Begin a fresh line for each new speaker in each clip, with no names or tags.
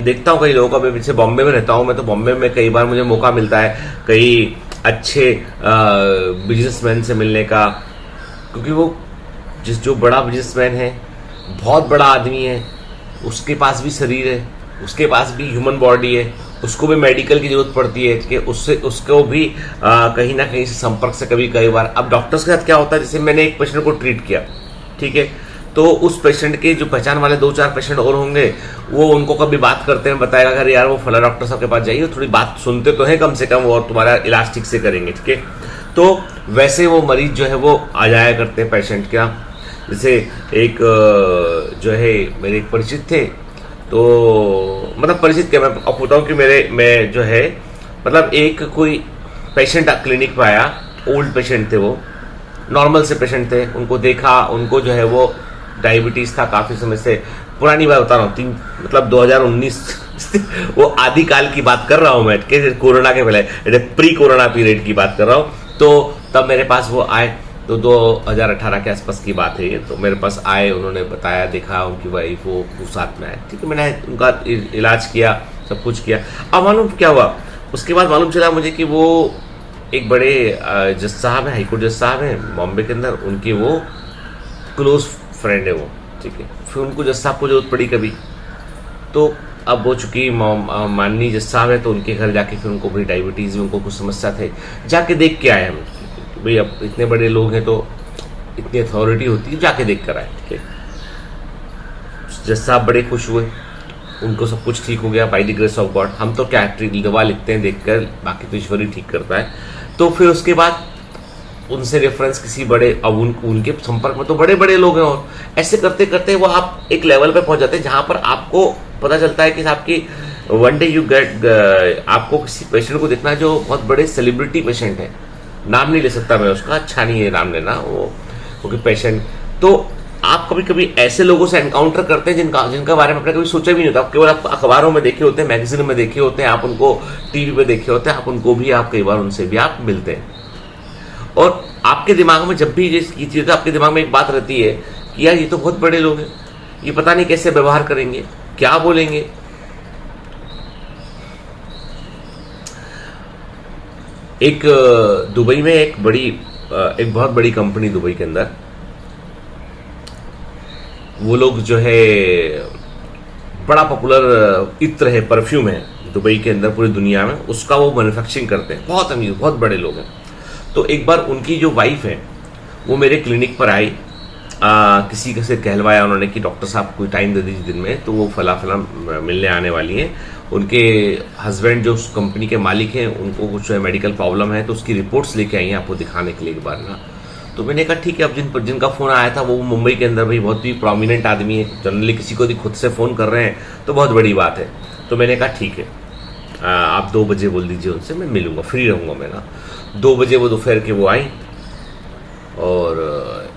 देखता हूँ कई लोगों का, मैं पीछे बॉम्बे में रहता हूँ मैं, तो बॉम्बे में कई बार मुझे मौका मिलता है कई अच्छे बिजनेसमैन से मिलने का, क्योंकि वो जो बड़ा बिजनेसमैन है, बहुत बड़ा आदमी है, उसके पास भी शरीर है, उसके पास भी ह्यूमन बॉडी है, उसको भी मेडिकल की जरूरत पड़ती है कि उससे उसको भी कहीं ना कहीं से संपर्क से कई बार। अब डॉक्टर्स के साथ क्या होता है, जैसे मैंने एक पेशेंट को ट्रीट किया, ठीक है, तो उस पेशेंट के जो पहचान वाले 2-4 पेशेंट और होंगे, वो उनको कभी बात करते हैं, बताएगा अगर यार वो फला डॉक्टर साहब के पास जाइए, थोड़ी बात सुनते तो हैं कम से कम, और तुम्हारा इलाज ठीक से करेंगे, ठीक है। तो वैसे वो मरीज जो है वो आ जाया करते हैं पेशेंट क्या। जैसे एक जो है मेरे एक परिचित थे, तो मतलब परिचित क्या, मैं आपको बताऊं कि मैं जो है मतलब एक कोई पेशेंट क्लिनिक पे आया, ओल्ड पेशेंट थे, वो नॉर्मल से पेशेंट थे, उनको देखा, उनको जो है वो डायबिटीज था काफी समय से, पुरानी बात बता रहा हूँ, मतलब 2019 वो आदि काल की बात कर रहा हूँ मैं, कोरोना के पहले, प्री कोरोना पीरियड की बात कर रहा हूँ। तो तब मेरे पास वो आए, तो 2018 के आसपास की बात है ये, तो मेरे पास आए, उन्होंने बताया, देखा, उनकी वाइफ वो साथ में आए, ठीक है, मैंने उनका इलाज किया, सब कुछ किया। अब मालूम क्या हुआ, उसके बाद मालूम चला मुझे कि वो एक बड़े जज साहब हैं, हाईकोर्ट जज साहब हैं बॉम्बे के अंदर, उनके वो क्लोज फ्रेंड है वो, ठीक है। फिर उनको जज साहब को जरूरत पड़ी कभी, तो अब वो चूंकि माननीय जज साहब है, तो उनके घर जाके फिर उनको बड़ी डायबिटीज, उनको कुछ समस्या थे, जाके देख के आए हम, भाई अब इतने बड़े लोग हैं तो इतनी अथॉरिटी होती है, जाके देख कर आए, ठीक है। जज साहब बड़े खुश हुए, उनको सब कुछ ठीक हो गया by the grace of God. हम तो क्या दवा लिखते हैं देखकर, बाकी तो ईश्वर ही ठीक करता है। तो फिर उसके बाद उनसे रेफरेंस किसी बड़े, अब उनके संपर्क में तो बड़े बड़े लोग हैं, और ऐसे करते करते वो आप एक लेवल पे पहुंच जाते हैं जहां पर आपको पता चलता है कि आपकी वन डे यू गेट, आपको किसी पेशेंट को देखना जो बहुत बड़े सेलिब्रिटी पेशेंट है, नाम नहीं ले सकता मैं उसका, अच्छा नहीं है नाम लेना, वो क्योंकि पेशेंट, तो आप कभी कभी ऐसे लोगों से एनकाउंटर करते हैं जिनका बारे में आपने कभी सोचा भी नहीं होता, केवल आप अखबारों में देखे होते हैं, मैगजीन में देखे होते हैं, आप उनको टीवी पे देखे होते हैं, आप उनको भी, आप कई बार उनसे भी आप मिलते हैं, और आपके दिमाग में जब भी ये चीज, तो आपके दिमाग में एक बात रहती है कि यार ये तो बहुत बड़े लोग हैं, ये पता नहीं कैसे व्यवहार करेंगे, क्या बोलेंगे। एक दुबई में एक बहुत बड़ी कंपनी दुबई के अंदर, वो लोग जो है बड़ा पॉपुलर इत्र है, परफ्यूम है दुबई के अंदर पूरी दुनिया में, उसका वो मैन्युफैक्चरिंग करते हैं, बहुत अमीर, बहुत बड़े लोग हैं। तो एक बार उनकी जो वाइफ है वो मेरे क्लिनिक पर आई, किसी से कहलवाया उन्होंने कि डॉक्टर साहब कोई टाइम दे दीजिए दिन में, तो वो फला मिलने आने वाली हैं। उनके हस्बैंड जो उस कंपनी के मालिक हैं, उनको कुछ जो है मेडिकल प्रॉब्लम है, तो उसकी रिपोर्ट्स लेके आई हैं आपको दिखाने के लिए एक बार ना। तो मैंने कहा ठीक है, अब जिनका फ़ोन आया था वो मुंबई के अंदर भाई बहुत ही प्रोमिनेंट आदमी है, जनरली किसी को भी खुद से फ़ोन कर रहे हैं तो बहुत बड़ी बात है। तो मैंने कहा ठीक है, आप 2 बजे बोल दीजिए उनसे, मैं मिलूंगा, फ्री रहूंगा मैं ना। 2 बजे वो दोपहर के वो आई, और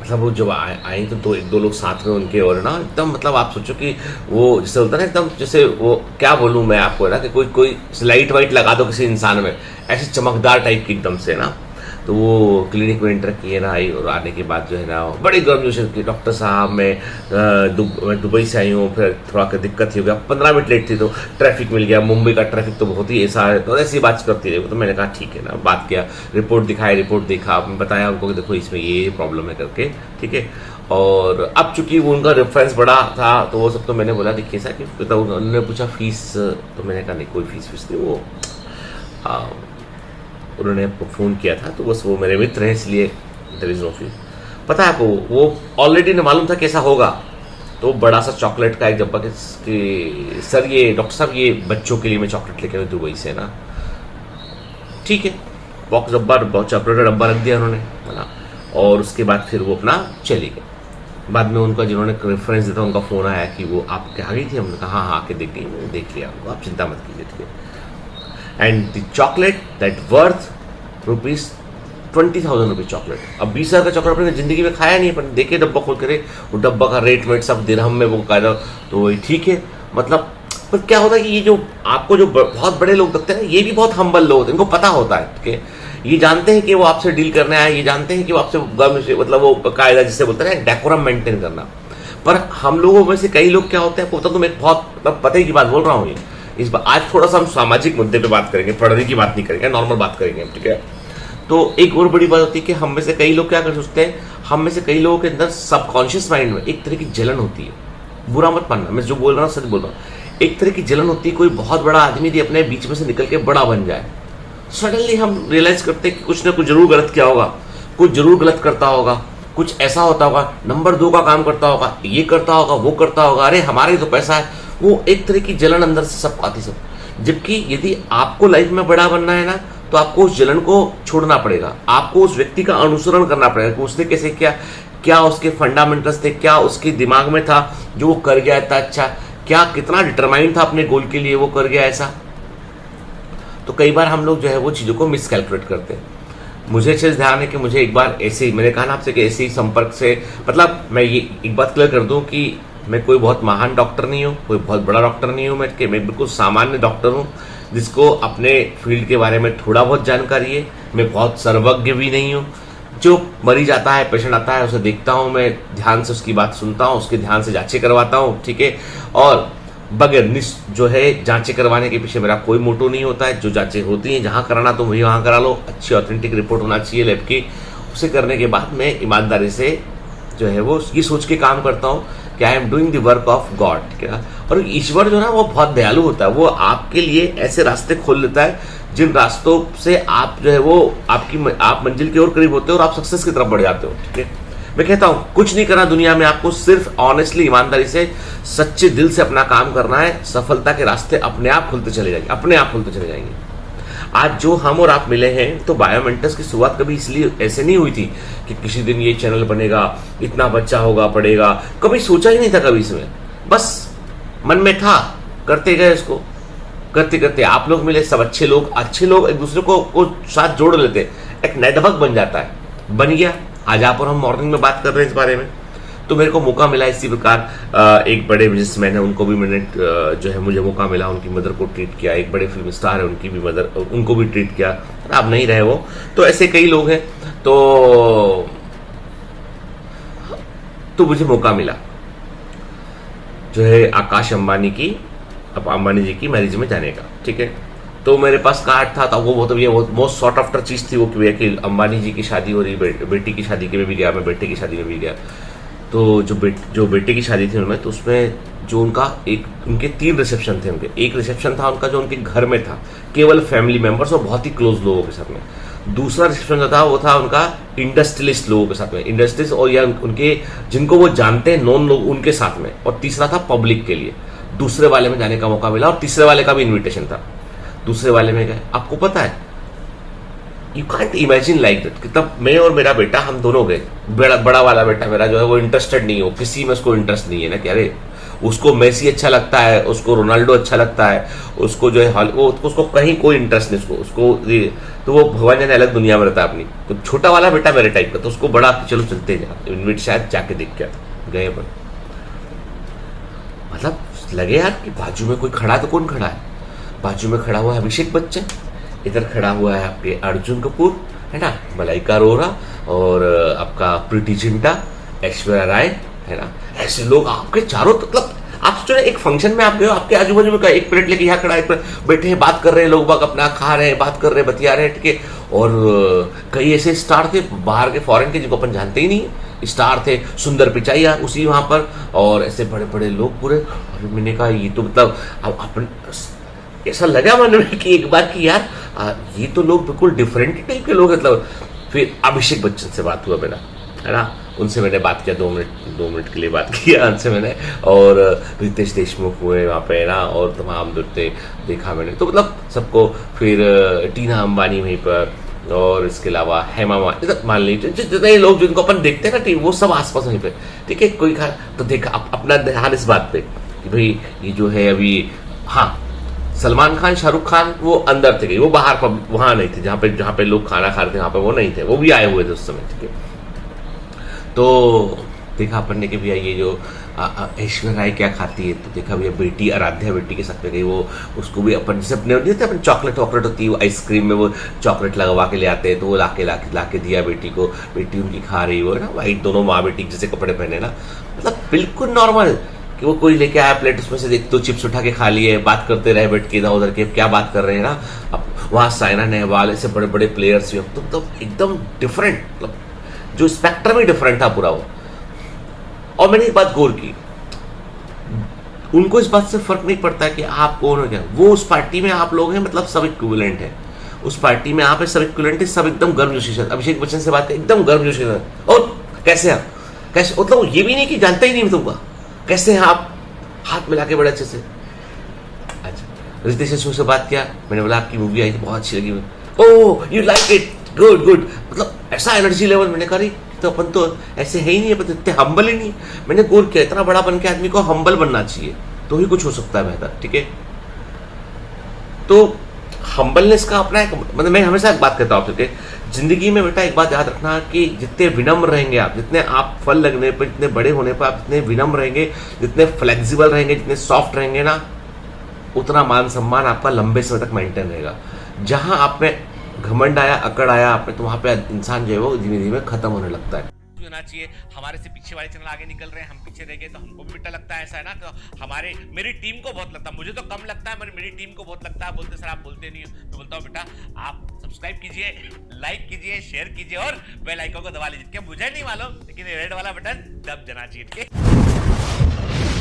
मतलब वो जब आई तो 1-2 लोग साथ में उनके, और ना एकदम मतलब आप सोचो कि वो जैसे होता है ना, एकदम जैसे वो क्या बोलूँ मैं आपको ना, कि कोई लाइट वाइट लगा दो किसी इंसान में, ऐसी चमकदार टाइप की एकदम से ना। तो वो क्लिनिक में एंटर किए ना, आई, और आने के बाद जो है ना बड़ी गर्मजोशी की, डॉक्टर साहब मैं दुबई से आई हूँ, फिर थोड़ा दिक्कत ही हो गया, 15 मिनट लेट थी तो ट्रैफिक मिल गया, मुंबई का ट्रैफिक तो बहुत ही ऐसा है, तो ऐसी बात करती रही। तो मैंने कहा ठीक है ना, बात किया, रिपोर्ट दिखाई, रिपोर्ट देखा, बताया उनको कि देखो इसमें ये प्रॉब्लम है करके, ठीक है। और अब चूंकि वो उनका रेफरेंस बड़ा था, तो वो सब तो मैंने बोला देखिए सर कि, तो उन्होंने पूछा फीस, तो मैंने कहा नहीं कोई फीस नहीं, वो उन्होंने फ़ोन किया था, तो बस वो मेरे मित्र हैं इसलिए देयर इज नो फीस। पता है आपको, वो ऑलरेडी ने मालूम था कैसा होगा, तो बड़ा सा चॉकलेट का एक डब्बा कि सर ये डॉक्टर साहब ये बच्चों के लिए मैं चॉकलेट लेके आया दुबई से ना, ठीक है, बॉक्स डब्बा, चॉकलेट का डब्बा रख दिया उन्होंने, है ना। और उसके बाद फिर वो अपना चली गए। बाद में उनका जिन्होंने रेफरेंस दिया था, उनका फ़ोन आया कि वो आपके आ गई थी, हमने कहा हाँ आके देख गई, मैंने देख लिया उनको, आप चिंता मत कीजिए, ठीक है। And the chocolate that worth rupees 20,000 rupees chocolate. अब 20,000 का चॉकलेट अपने जिंदगी में खाया नहीं, पर देखे डब्बा खोल करे, वो डब्बा का रेट वेट सब दिरहम में वो कायदा, तो वही ठीक है। मतलब पर क्या होता है कि ये जो आपको जो बहुत बड़े लोग लगते हैं ना, ये भी बहुत हम्बल लोग होते हैं, इनको पता होता है कि ये जानते हैं कि वो आपसे डील करने आए, ये जानते हैं कि वो आपसे मतलब वो कायदा जिससे बोलते हैं डेकोरम मेंटेन करना। पर हम लोगों में से कई लोग क्या होते हैं, आपको तो मैं बहुत मतलब पता ही की बात बोल रहा हूँ। ये इस बार आज थोड़ा सा हम सामाजिक मुद्दे पे बात करेंगे, पढ़ने की बात नहीं करेंगे, नॉर्मल बात करेंगे, ठीक है। तो एक और बड़ी बात होती है कि हम में से कई लोग क्या कर सोचते हैं, हम में से कई लोगों के अंदर सबकॉन्शियस माइंड में एक तरह की जलन होती है। बुरा मत मानना, मैं जो बोल रहा हूँ सच बोल रहा हूँ। एक तरह की जलन होती है, कोई बहुत बड़ा आदमी यदि अपने बीच में से निकल के बड़ा बन जाए, सडनली हम रियलाइज करते हैं कि कुछ ना कुछ जरूर गलत किया होगा, कुछ जरूर गलत करता होगा, कुछ ऐसा होता होगा, नंबर 2 का काम करता होगा, ये करता होगा, वो करता होगा, अरे हमारे तो पैसा है। वो एक तरह की जलन अंदर से सब आती सब। जबकि यदि आपको लाइफ में बड़ा बनना है ना, तो आपको उस जलन को छोड़ना पड़ेगा, आपको उस व्यक्ति का अनुसरण करना पड़ेगा कि उसने कैसे किया, क्या उसके फंडामेंटल्स थे, क्या उसके दिमाग में था जो वो कर गया था, अच्छा क्या कितना डिटरमाइंड था अपने गोल के लिए वो कर गया ऐसा। तो कई बार हम लोग जो है वो चीज़ों को मिसकैलकुलेट करते हैं। मुझे अच्छे से ध्यान है कि मुझे एक बार ऐसे ही मैंने कहा ना आपसे कि ऐसे ही संपर्क से, मतलब मैं ये एक बात क्लियर कर दूं कि मैं कोई बहुत महान डॉक्टर नहीं हूँ, कोई बहुत बड़ा डॉक्टर नहीं हूँ, मैं बिल्कुल सामान्य डॉक्टर हूँ जिसको अपने फील्ड के बारे में थोड़ा बहुत जानकारी है। मैं बहुत सर्वज्ञ भी नहीं हूँ। जो मरीज आता है, पेशेंट आता है, उसे देखता हूँ, मैं ध्यान से उसकी बात सुनता हूँ, उसके ध्यान से जांचें करवाता हूँ, ठीक है। और बगैर जो है जांचें करवाने के पीछे मेरा कोई मोटो नहीं होता है। जो जांचें होती हैं, जहाँ कराना तो वही वहाँ करा लो, अच्छी ऑथेंटिक रिपोर्ट होना चाहिए लैब की। उसे करने के बाद मैं ईमानदारी से जो है वो ये सोच के काम करता हूँ कि I am doing the work of God, ठीक है। और ईश्वर जो है ना वो बहुत दयालु होता है, वो आपके लिए ऐसे रास्ते खोल लेता है जिन रास्तों से आप जो है वो आप मंजिल की ओर करीब होते हो और आप सक्सेस की तरफ बढ़ जाते हो, ठीक है। मैं कहता हूं कुछ नहीं करना दुनिया में, आपको सिर्फ ऑनेस्टली ईमानदारी से सच्चे दिल से अपना काम करना है। सफलता के रास्ते अपने आप खुलते चले जाएंगे, अपने आप खुलते चले जाएंगे। आज जो हम और आप मिले हैं, तो बायोमेंटर्स की शुरुआत कभी इसलिए ऐसे नहीं हुई थी कि किसी दिन ये चैनल बनेगा, इतना बच्चा होगा, पढ़ेगा, कभी सोचा ही नहीं था कभी इसमें। बस मन में था, करते गए इसको, करते करते आप लोग मिले, सब अच्छे लोग एक दूसरे को साथ जोड़ लेते, एक नेटवर्क बन जाता है, बन गया। आज आप और हम मॉर्निंग में बात कर रहे हैं इस बारे में। तो मेरे को मौका मिला इसी प्रकार, एक बड़े बिजनेसमैन है, उनको भी मैंने जो है मुझे मौका मिला, उनकी मदर को ट्रीट किया। एक बड़े फिल्म स्टार है, उनकी भी मदर, उनको भी ट्रीट किया, अब नहीं रहे वो। तो ऐसे कई लोग हैं। तो मुझे मौका मिला जो है आकाश अंबानी की, अब अंबानी जी की मैरिज में जाने का, ठीक है। तो मेरे पास कार्ड था, तो वो मतलब ये मोस्ट सॉर्ट आफ्टर चीज थी वो कि अंबानी जी की शादी हो रही, बेटी की शादी के में भी गया, मैं बेटे की शादी में भी गया। तो जो बेटे की शादी थी उनमें, तो उसमें जो उनके 3 रिसेप्शन थे। उनके एक रिसेप्शन था उनका जो उनके घर में था, केवल फैमिली मेंबर्स और बहुत ही क्लोज लोगों के साथ में। दूसरा रिसेप्शन जो था वो था उनका इंडस्ट्रियलिस्ट लोगों के साथ में, इंडस्ट्रीज और या उनके जिनको वो जानते हैं नॉन लोग उनके साथ में। और तीसरा था पब्लिक के लिए। दूसरे वाले में जाने का मौका मिला और तीसरे वाले का भी इन्विटेशन था। दूसरे वाले में गए, आपको पता है you can't imagine like that कि तब मैं और मेरा बेटा हम दोनों गए। बड़ा वाला बेटा मेरा जो है वो इंटरेस्टेड नहीं हो किसी में, उसको इंटरेस्ट नहीं है ना कि अरे उसको मेसी अच्छा लगता है, उसको रोनाल्डो अच्छा लगता है, उसको जो है उसको कहीं कोई इंटरेस्ट नहीं, उसको तो वो भगवान जाने अलग दुनिया में रहता है अपनी। तो छोटा वाला बेटा मेरे टाइप का, तो उसको बड़ा चलो चलते जा, इन्विट शायद जाके देख के गए। पर मतलब लगे यार कि बाजू में कोई खड़ा है, तो कौन खड़ा है? बाजू में खड़ा हुआ है अभिषेक बच्चन, इधर खड़ा हुआ है आपके अर्जुन कपूर, है ना, मलाइका अरोरा, और आपका प्रीति जिंटा, ऐश्वर्या राय, है ना। ऐसे लोग आपके चारों, मतलब आप सोचो एक फंक्शन में आप गए हो, आपके आजू बाजू में एक प्लेट लेके यहाँ खड़ा, एक बैठे हैं, बात कर रहे हैं, लोग बाग अपना खा रहे हैं, बात कर रहे हैं, बतिया रहे हैं, ठीक है। और कई ऐसे स्टार थे बाहर के, फॉरेन के, जिनको अपन जानते ही नहीं, स्टार थे। सुंदर पिचाई उसी वहां पर, और ऐसे बड़े बड़े लोग पूरे। और मैंने कहा ये तो मतलब अपन ऐसा लगा मन में कि एक बार कि यार ये तो लोग बिल्कुल डिफरेंट टाइप के लोग, मतलब। फिर अभिषेक बच्चन से बात हुआ मेरा, है ना, उनसे मैंने बात किया, 2 मिनट के लिए बात किया उनसे मैंने। और रितेश देशमुख हुए वहाँ पे, ना, और तमाम देखा मैंने, तो मतलब सबको। फिर टीना अंबानी वहीं पर, और इसके अलावा हेमा मान लीजिए जितने लोग जिनको अपन देखते हैं ना टीम, वो सब आसपास वहीं पे, ठीक है। कोई तो देखा अपना ध्यान इस बात पे कि भाई ये जो है अभी, हाँ, सलमान खान, शाहरुख खान वो अंदर थे, वो बाहर वहां नहीं थे, जहाँ पे लोग खाना खा रहे थे वहां पे वो नहीं थे, वो भी आए हुए थे उस समय, ठीक है। तो देखा अपन ने कि भैया ये जो ऐश्वर्या राय क्या खाती है, तो देखा भैया बेटी आराध्या बेटी के साथ में गई, वो उसको भी अपन जैसे अपने नहीं होते अपन चॉकलेट वॉकलेट होती है, वो आइसक्रीम में वो चॉकलेट लगवा के ले आते हैं, तो वो लाके दिया बेटी को, बेटी उनकी खा रही हो ना, वाइट दोनों माँ बेटी जैसे कपड़े पहने ना, मतलब बिल्कुल नॉर्मल कि वो कोई लेके आया प्लेट, उसमें से देख तो चिप्स उठा के खा लिए, बात करते रहे बैठ के इधर उधर के क्या बात कर रहे हैं ना। अब वहाँ साइना नेहवाल ऐसे बड़े बड़े प्लेयर्स भी, तो एकदम डिफरेंट, मतलब जो स्पेक्ट्रम ही डिफरेंट था पूरा वो। और मैंने एक बात गौर की, उनको इस बात से फर्क नहीं पड़ता कि आप कौन हो क्या, वो उस पार्टी में आप लोग हैं, मतलब सब इक्विवेलेंट है उस पार्टी में, आप सब इक्विवेलेंट है, सब एकदम गर्मजोशी से अभिषेक बच्चन से बात कर एकदम गर्मजोशी से, और कैसे आप कैसे, मतलब ये भी नहीं कि जानते ही नहीं तुमको, कैसे हैं आप, हाथ मिला के बड़े अच्छे से। अच्छा रितेश शो से बात किया, मैंने बोला आपकी मूवी आई बहुत अच्छी लगी, oh you like it, good good, मतलब ऐसा एनर्जी लेवल, मैंने कहा तो अपन तो ऐसे है ही नहीं, अपन इतने हम्बल ही नहीं। मैंने गौर किया इतना बड़ा बन के आदमी को हम्बल बनना चाहिए, तो ही कुछ हो सकता है बेहतर, ठीक है। तो हम्बलनेस का अपना एक, मतलब मैं हमेशा एक बात कहता हूँ आपसे, जिंदगी में बेटा एक बात याद रखना कि जितने विनम्र रहेंगे आप, जितने आप फल लगने पर, जितने बड़े होने पर आप जितने विनम्र रहेंगे, जितने फ्लेक्सिबल रहेंगे, जितने सॉफ्ट रहेंगे ना, उतना मान सम्मान आपका लंबे समय तक मेंटेन रहेगा। जहां आप में घमंड आया, अकड़ आया आप में, तो वहां पे इंसान जो है वो धीमे धीमे खत्म होने लगता है। होना चाहिए, हमारे से पीछे वाले चैनल आगे निकल रहे हैं, हम पीछे रह गए, तो हमको भी लगता है ऐसा है ना, तो मेरी टीम को बहुत लगता है, मुझे तो कम लगता है, मेरी टीम को बहुत लगता है, बोलते सर आप बोलते नहीं हो, तो बोलता हूँ बेटा आप सब्सक्राइब कीजिए, लाइक कीजिए, शेयर कीजिए और बेल आइकन को दबा लीजिए, मुझे नहीं मालूम लेकिन रेड वाला बटन दब जाना चाहिए, ठीक है।